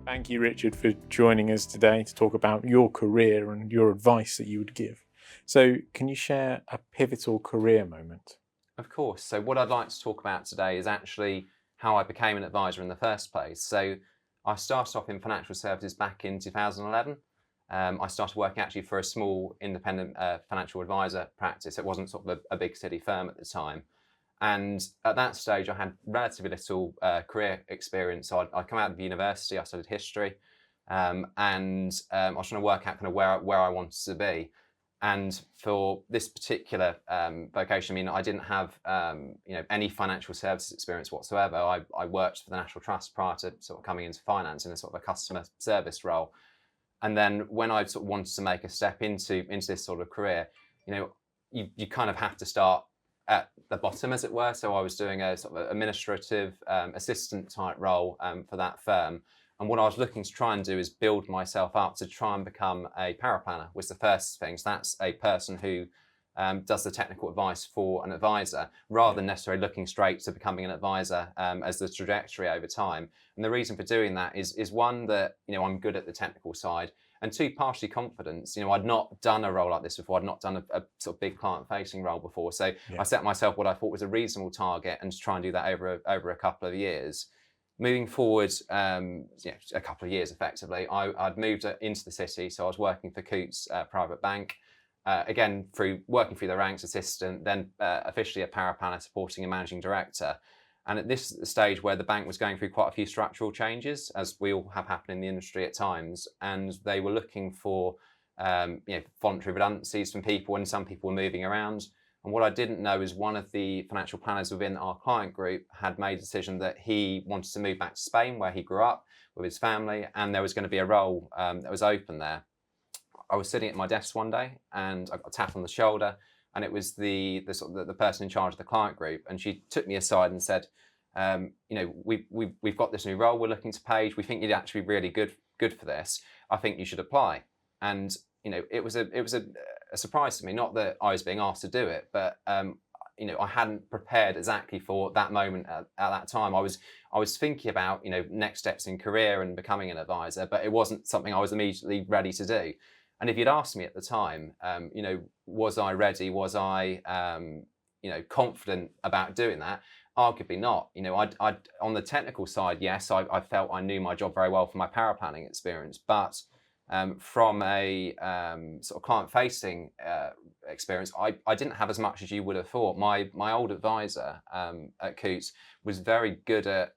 Thank you, Richard, for joining us today to talk about your career and your advice that you would give. So, can you share a pivotal career moment? Of course. So what I'd like to talk about today is actually how I became an advisor in the first place. So I started off in financial services back in 2011. I started working actually for a small independent financial advisor practice. It wasn't sort of a big city firm at the time. And at that stage, I had relatively little career experience. So I'd come out of university, I studied history, and I was trying to work out kind of where I wanted to be. And for this particular vocation, I mean, I didn't have any financial services experience whatsoever. I worked for the National Trust prior to sort of coming into finance in a sort of a customer service role. And then when I sort of wanted to make a step into this sort of career, you kind of have to start at the bottom, as it were. So I was doing a sort of administrative assistant type role for that firm. And what I was looking to try and do is build myself up to try and become a paraplanner, was the first thing. So that's a person who does the technical advice for an advisor, rather than necessarily looking straight to becoming an advisor as the trajectory over time. And the reason for doing that is one, that I'm good at the technical side, and two, partially confidence. I'd not done a role like this before. I'd not done a sort of big client-facing role before. So I set myself what I thought was a reasonable target, and to try and do that over a couple of years. Moving forward, a couple of years effectively, I'd moved into the city, so I was working for Coutts Private Bank, again working through the ranks, assistant, then officially a paraplanner supporting a managing director. And at this stage where the bank was going through quite a few structural changes, as we all have happened in the industry at times, and they were looking for voluntary redundancies from people, and some people were moving around. And what I didn't know is one of the financial planners within our client group had made a decision that he wanted to move back to Spain, where he grew up with his family, and there was going to be a role that was open there. I was sitting at my desk one day, and I got a tap on the shoulder, and it was the person in charge of the client group, and she took me aside and said, we've got this new role we're looking to page. We think you'd actually be really good for this. I think you should apply. And it was a surprise to me, not that I was being asked to do it, but I hadn't prepared exactly for that moment at that time. I was thinking about next steps in career and becoming an advisor, but it wasn't something I was immediately ready to do. And if you'd asked me at the time, was I ready? Was I confident about doing that? Arguably not. I'd on the technical side, yes, I felt I knew my job very well from my paraplanning experience, but from a sort of client-facing experience, I didn't have as much as you would have thought. My old advisor at Coutts was very good at,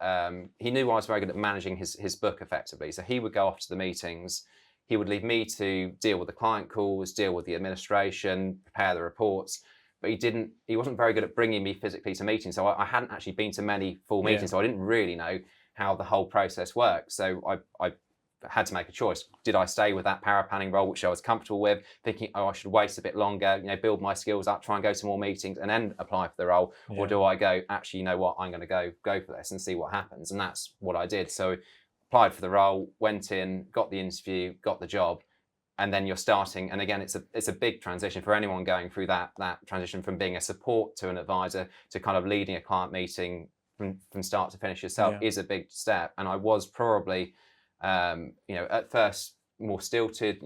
he knew I was very good at managing his book effectively. So he would go off to the meetings, he would leave me to deal with the client calls, deal with the administration, prepare the reports, but he wasn't very good at bringing me physically to meetings. So I hadn't actually been to many full meetings, so I didn't really know how the whole process works. So I had to make a choice. Did I stay with that paraplanning role, which I was comfortable with, thinking, I should wait a bit longer, build my skills up, try and go to more meetings, and then apply for the role? Or do I go, actually, you know what, I'm going to go for this and see what happens? And that's what I did. So applied for the role, went in, got the interview, got the job, and then you're starting. And again, it's a big transition for anyone going through that transition from being a support to an advisor to kind of leading a client meeting from start to finish yourself is a big step. And I was probably at first more stilted,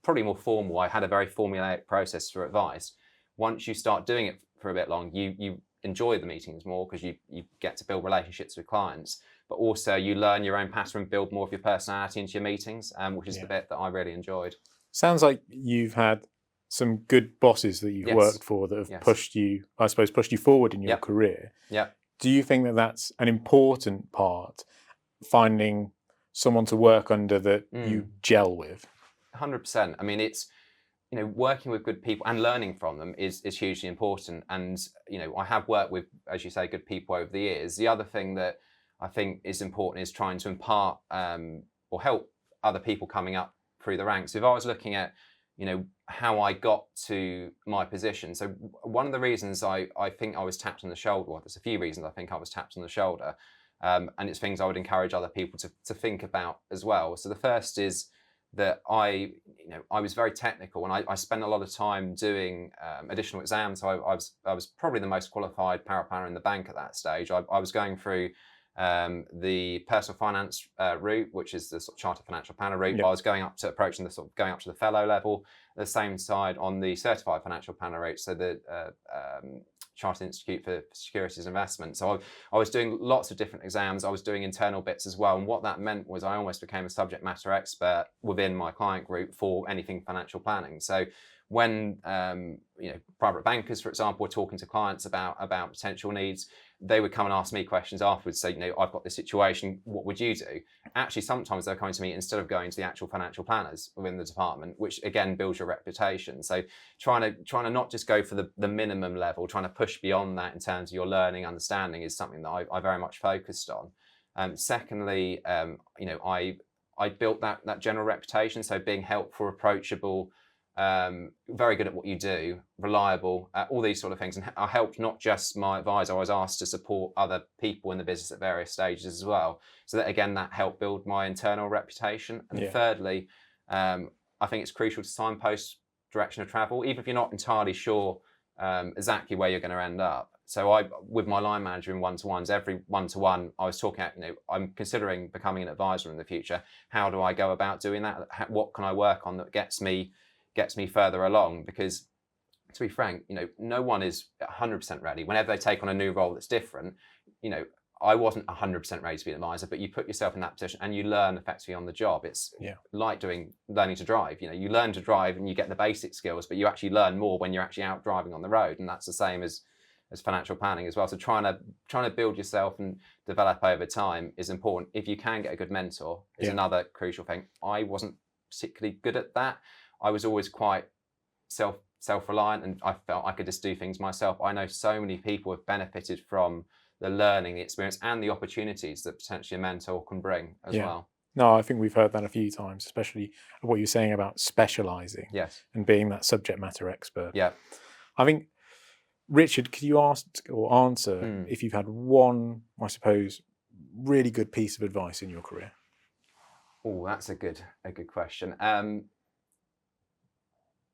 probably more formal. I had a very formulaic process for advice. Once you start doing it for a bit long, you enjoy the meetings more, because you get to build relationships with clients, but also you learn your own pattern and build more of your personality into your meetings, which is the bit that I really enjoyed. Sounds like you've had some good bosses that you've worked for that have pushed you forward in your career. Yeah. Do you think that that's an important part, finding someone to work under that you gel with? 100%. I mean, it's working with good people and learning from them is hugely important. And I have worked with, as you say, good people over the years. The other thing that I think is important is trying to impart or help other people coming up through the ranks. If I was looking at how I got to my position, so one of the reasons I think I was tapped on the shoulder, well, there's a few reasons I think I was tapped on the shoulder, and it's things I would encourage other people to think about as well. So the first is that I was very technical, and I spent a lot of time doing additional exams. So I was probably the most qualified paraplanner in the bank at that stage. I was going through the personal finance route, which is the sort of chartered financial planner route. Yep. I was going up to going up to the fellow level. At the same side on the certified financial planner route, so the Chartered Institute for Securities Investment. So I was doing lots of different exams. I was doing internal bits as well. And what that meant was I almost became a subject matter expert within my client group for anything financial planning. So when private bankers, for example, were talking to clients about potential needs, they would come and ask me questions afterwards, say, I've got this situation, what would you do? Actually, sometimes they're coming to me instead of going to the actual financial planners within the department, which again builds your reputation. So trying to not just go for the minimum level, trying to push beyond that in terms of your learning, understanding is something that I very much focused on. Secondly, I built that general reputation, so being helpful, approachable, very good at what you do, reliable, all these sort of things. And I helped not just my advisor, I was asked to support other people in the business at various stages as well. So that again, that helped build my internal reputation. And thirdly, I think it's crucial to signpost direction of travel, even if you're not entirely sure exactly where you're going to end up. So with my line manager in one-to-ones, every one-to-one, I was talking about, I'm considering becoming an advisor in the future. How do I go about doing that? What can I work on that gets me further along? Because to be frank, no one is 100% ready. Whenever they take on a new role that's different, I wasn't 100% ready to be an advisor, but you put yourself in that position and you learn effectively on the job. It's like learning to drive. You learn to drive and you get the basic skills, but you actually learn more when you're actually out driving on the road. And that's the same as financial planning as well. So trying to build yourself and develop over time is important. If you can get a good mentor, is another crucial thing. I wasn't particularly good at that. I was always quite self-reliant, and I felt I could just do things myself. I know so many people have benefited from the learning, the experience, and the opportunities that potentially a mentor can bring as well. No, I think we've heard that a few times, especially what you're saying about specialising and being that subject matter expert. Yeah. I think, Richard, could you ask or answer if you've had one, I suppose, really good piece of advice in your career? Oh, that's a good question.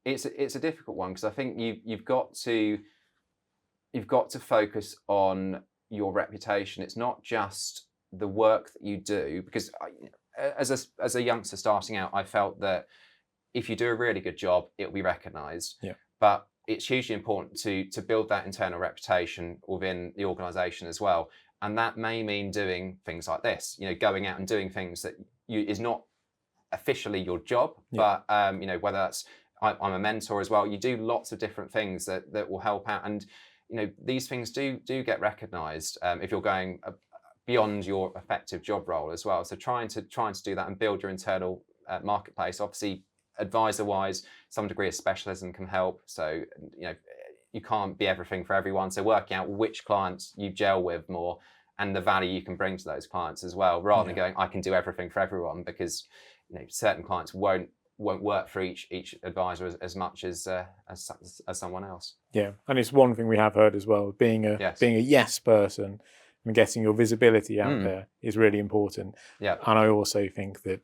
It's a difficult one because I think you've got to focus on your reputation. It's not just the work that you do, because as a youngster starting out, I felt that if you do a really good job, it'll be recognised. Yeah. But it's hugely important to build that internal reputation within the organisation as well, and that may mean doing things like this. Going out and doing things that is not officially your job, but whether that's I'm a mentor as well. You do lots of different things that will help out, and these things do get recognised if you're going beyond your effective job role as well. So trying to do that and build your internal marketplace. Obviously, advisor-wise, some degree of specialism can help. So you can't be everything for everyone. So working out which clients you gel with more and the value you can bring to those clients as well, rather than going, I can do everything for everyone, because certain clients won't work for each advisor as much as someone else. Yeah, and it's one thing we have heard as well. Being a yes person and getting your visibility out there is really important. Yeah, and I also think that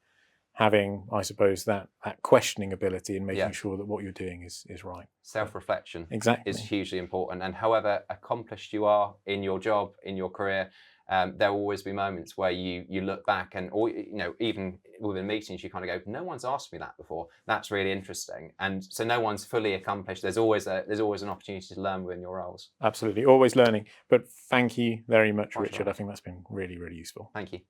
having, I suppose, that questioning ability and making sure that what you're doing is right. Self-reflection is hugely important. And however accomplished you are in your job, in your career, there will always be moments where you look back and, or even within meetings, you kind of go, no one's asked me that before. That's really interesting. And so no one's fully accomplished. There's always an opportunity to learn within your roles. Absolutely, always learning. But thank you very much, Richard. I think that's been really, really useful. Thank you.